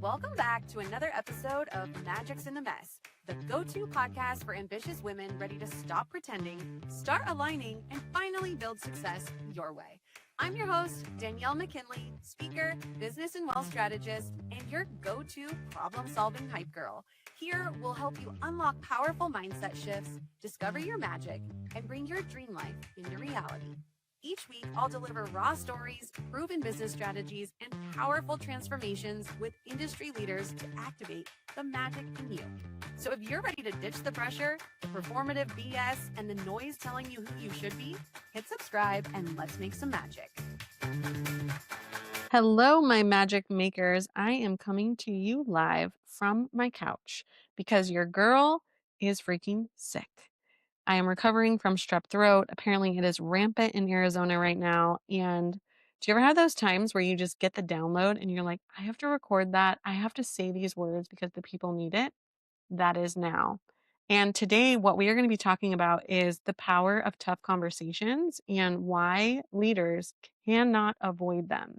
Welcome back to another episode of Magic's in the Mess, the go-to podcast for ambitious women ready to stop pretending, start aligning, and finally build success your way. I'm your host, Danielle McKinley, speaker, business and wealth strategist, and your go-to problem-solving hype girl. Here, we'll help you unlock powerful mindset shifts, discover your magic, and bring your dream life into reality. Each week, I'll deliver raw stories, proven business strategies, and powerful transformations with industry leaders to activate the magic in you. So if you're ready to ditch the pressure, the performative BS, and the noise telling you who you should be, hit subscribe and let's make some magic. Hello, my magic makers. I am coming to you live from my couch because your girl is freaking sick. I am recovering from strep throat. Apparently, it is rampant in Arizona right now. And do you ever have those times where you just get the download and you're like, I have to record that. I have to say these words because the people need it? That is now. And today, what we are going to be talking about is the power of tough conversations and why leaders cannot avoid them.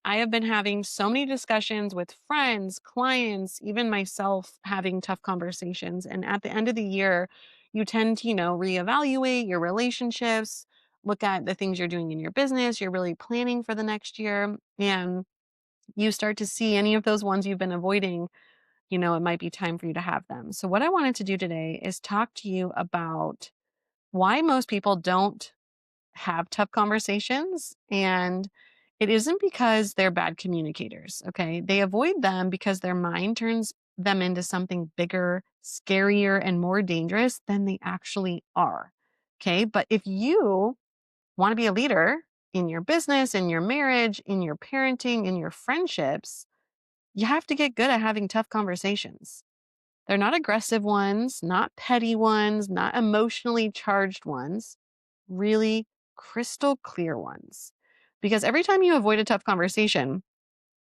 I have been having so many discussions with friends, clients, even myself having tough conversations. And at the end of the year, you tend to, reevaluate your relationships, look at the things you're doing in your business. You're really planning for the next year. And you start to see any of those ones you've been avoiding, it might be time for you to have them. So, what I wanted to do today is talk to you about why most people don't have tough conversations. And it isn't because they're bad communicators. Okay. They avoid them because their mind turns them into something bigger, scarier, and more dangerous than they actually are. Okay. But if you want to be a leader in your business, in your marriage, in your parenting, in your friendships, you have to get good at having tough conversations. They're not aggressive ones, not petty ones, not emotionally charged ones, really crystal clear ones. Because every time you avoid a tough conversation,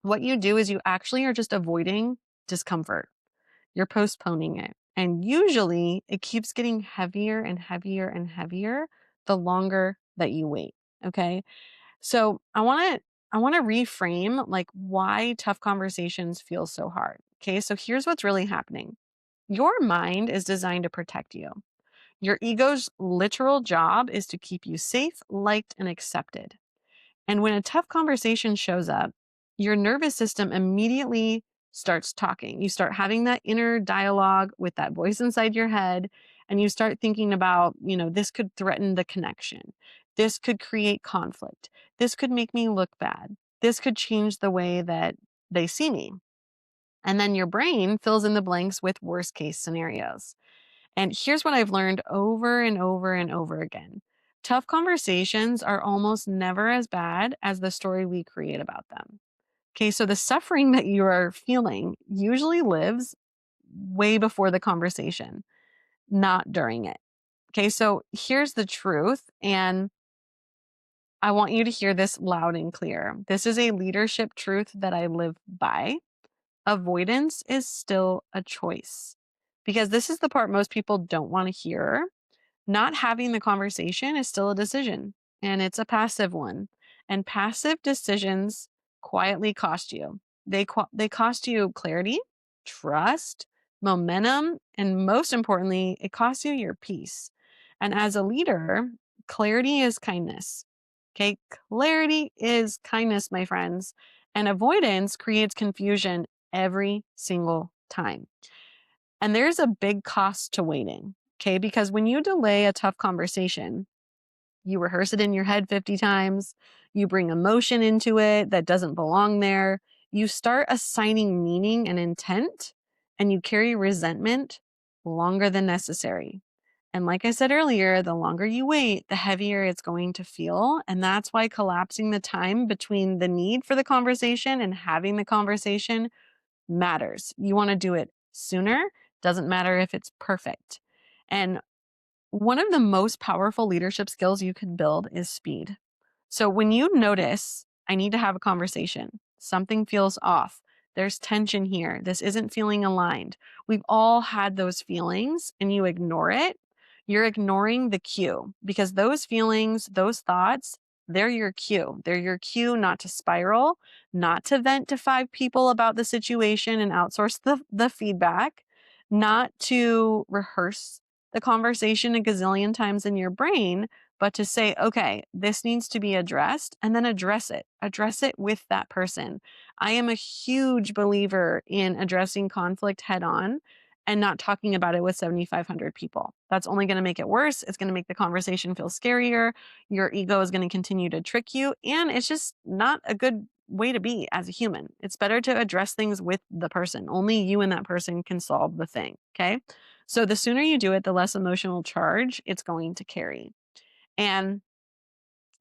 what you do is you actually are just avoiding discomfort. You're postponing it. And usually it keeps getting heavier and heavier and heavier the longer that you wait. Okay. So I want to reframe like why tough conversations feel so hard. Okay. So here's what's really happening. Your mind is designed to protect you. Your ego's literal job is to keep you safe, liked, and accepted. And when a tough conversation shows up, your nervous system immediately starts talking. You start having that inner dialogue with that voice inside your head, and you start thinking about, this could threaten the connection. This could create conflict. This could make me look bad. This could change the way that they see me. And then your brain fills in the blanks with worst case scenarios. And here's what I've learned over and over and over again. Tough conversations are almost never as bad as the story we create about them. Okay, so the suffering that you are feeling usually lives way before the conversation, not during it. Okay, so here's the truth, and I want you to hear this loud and clear. This is a leadership truth that I live by. Avoidance is still a choice because this is the part most people don't want to hear. Not having the conversation is still a decision, and it's a passive one. And passive decisions quietly cost you. They cost you clarity, trust, momentum, and most importantly, it costs you your peace. And as a leader, clarity is kindness. Okay, clarity is kindness, my friends. And avoidance creates confusion every single time. And there's a big cost to waiting. Okay, because when you delay a tough conversation, you rehearse it in your head 50 times, you bring emotion into it that doesn't belong there, you start assigning meaning and intent, and you carry resentment longer than necessary. And like I said earlier, the longer you wait, the heavier it's going to feel. And that's why collapsing the time between the need for the conversation and having the conversation matters. You want to do it sooner, doesn't matter if it's perfect. And one of the most powerful leadership skills you can build is speed. So when you notice, I need to have a conversation, something feels off, there's tension here, this isn't feeling aligned. We've all had those feelings and you ignore it. You're ignoring the cue because those feelings, those thoughts, They're your cue. They're your cue not to spiral, not to vent to five people about the situation and outsource the feedback, not to rehearse the conversation a gazillion times in your brain, but to say, okay, this needs to be addressed and then address it. Address it with that person. I am a huge believer in addressing conflict head on and not talking about it with 7,500 people. That's only going to make it worse. It's going to make the conversation feel scarier. Your ego is going to continue to trick you. And it's just not a good way to be as a human. It's better to address things with the person. Only you and that person can solve the thing. Okay. So the sooner you do it, the less emotional charge it's going to carry. And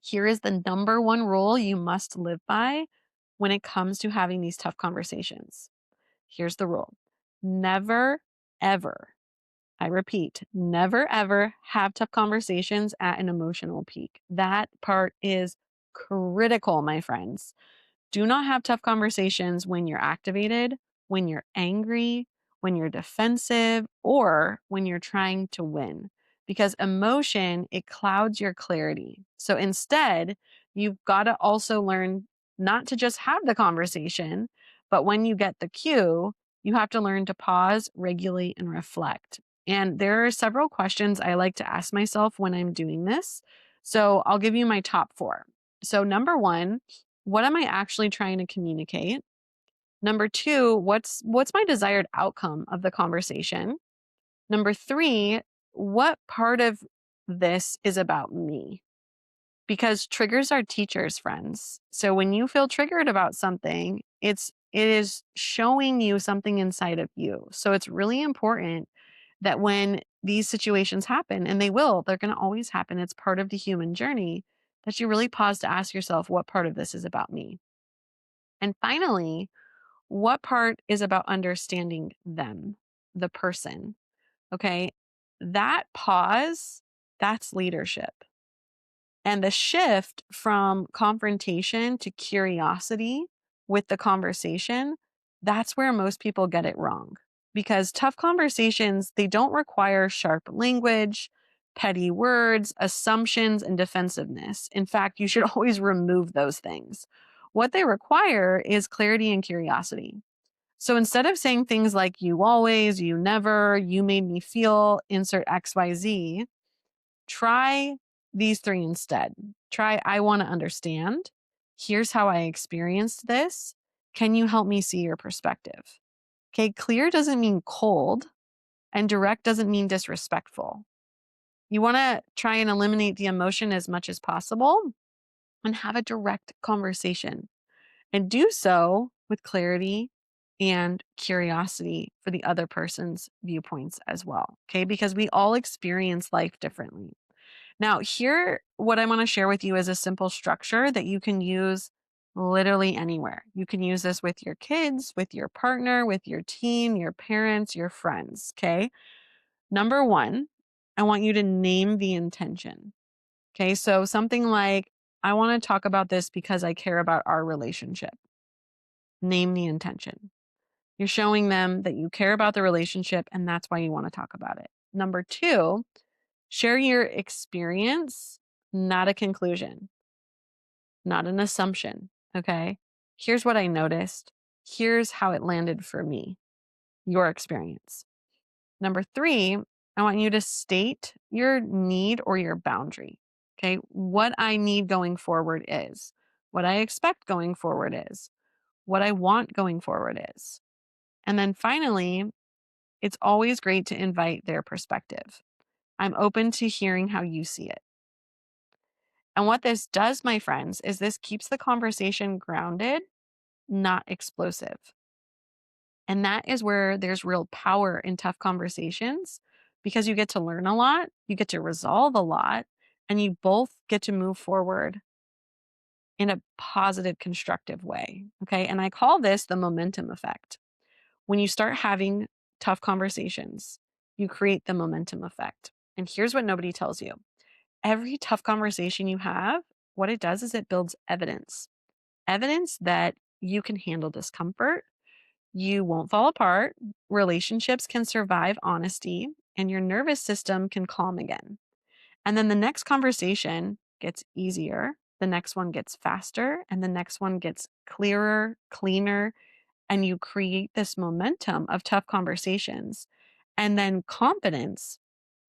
here is the number one rule you must live by when it comes to having these tough conversations. Here's the rule: never, ever, I repeat, never, ever have tough conversations at an emotional peak. That part is critical, my friends. Do not have tough conversations when you're activated, when you're angry, when you're defensive, or when you're trying to win. Because emotion, it clouds your clarity. So instead, you've got to also learn not to just have the conversation, but when you get the cue, you have to learn to pause, regulate, and reflect. And there are several questions I like to ask myself when I'm doing this. So I'll give you my top four. So, number one, what am I actually trying to communicate? Number two, what's my desired outcome of the conversation? Number three, what part of this is about me? Because triggers are teachers, friends. So when you feel triggered about something, it is showing you something inside of you. So it's really important that when these situations happen, and they're going to always happen, it's part of the human journey, that you really pause to ask yourself, what part of this is about me? And finally, what part is about understanding them, the person? Okay. That pause, that's leadership. And the shift from confrontation to curiosity with the conversation, that's where most people get it wrong. Because tough conversations, they don't require sharp language, petty words, assumptions, and defensiveness. In fact, you should always remove those things. What they require is clarity and curiosity. So instead of saying things like, you always, you never, you made me feel, insert XYZ, try these three instead. Try, I want to understand. Here's how I experienced this. Can you help me see your perspective? Okay, clear doesn't mean cold, and direct doesn't mean disrespectful. You want to try and eliminate the emotion as much as possible and have a direct conversation, and do so with clarity and curiosity for the other person's viewpoints as well. Okay, because we all experience life differently. Now, here, what I want to share with you is a simple structure that you can use literally anywhere. You can use this with your kids, with your partner, with your team, your parents, your friends. Okay. Number one, I want you to name the intention. Okay. So something like, I want to talk about this because I care about our relationship. Name the intention. You're showing them that you care about the relationship and that's why you want to talk about it. Number two, share your experience, not a conclusion, not an assumption. Okay. Here's what I noticed. Here's how it landed for me, your experience. Number three, I want you to state your need or your boundary. Okay. What I need going forward is, what I expect going forward is, what I want going forward is. And then finally, it's always great to invite their perspective. I'm open to hearing how you see it. And what this does, my friends, is this keeps the conversation grounded, not explosive. And that is where there's real power in tough conversations, because you get to learn a lot, you get to resolve a lot, and you both get to move forward in a positive, constructive way. Okay. And I call this the momentum effect. When you start having tough conversations, you create the momentum effect. And here's what nobody tells you: every tough conversation you have, what it does is it builds evidence that you can handle discomfort, you won't fall apart, relationships can survive honesty, and your nervous system can calm again. And then the next conversation gets easier, the next one gets faster, and the next one gets clearer, cleaner, and you create this momentum of tough conversations. And then confidence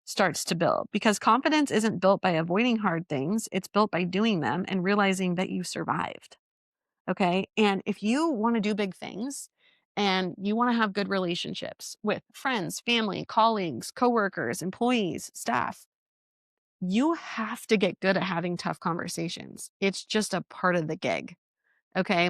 starts to build because confidence isn't built by avoiding hard things, it's built by doing them and realizing that you survived. Okay. And if you want to do big things and you want to have good relationships with friends, family, colleagues, coworkers, employees, staff, you have to get good at having tough conversations. It's just a part of the gig. Okay.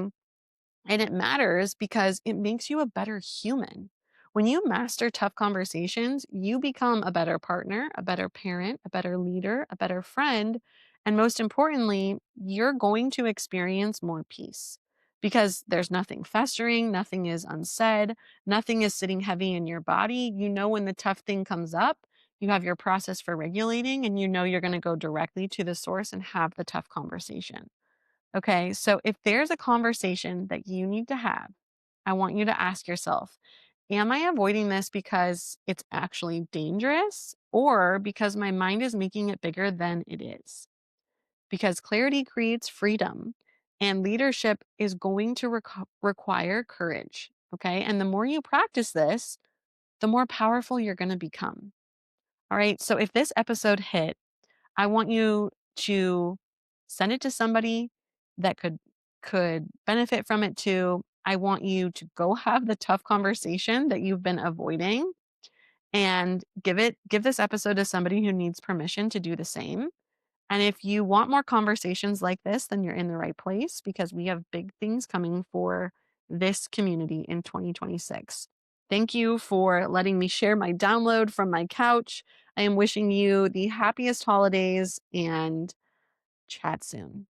And it matters because it makes you a better human. When you master tough conversations, you become a better partner, a better parent, a better leader, a better friend. And most importantly, you're going to experience more peace because there's nothing festering, nothing is unsaid, nothing is sitting heavy in your body. You know, when the tough thing comes up, you have your process for regulating, and you know you're going to go directly to the source and have the tough conversation. Okay, so if there's a conversation that you need to have, I want you to ask yourself, am I avoiding this because it's actually dangerous or because my mind is making it bigger than it is? Because clarity creates freedom and leadership is going to require courage. Okay, and the more you practice this, the more powerful you're going to become. All right, so if this episode hit, I want you to send it to somebody that could benefit from it too. I want you to go have the tough conversation that you've been avoiding and give this episode to somebody who needs permission to do the same. And if you want more conversations like this, then you're in the right place because we have big things coming for this community in 2026. Thank you for letting me share my download from my couch. I am wishing you the happiest holidays and chat soon.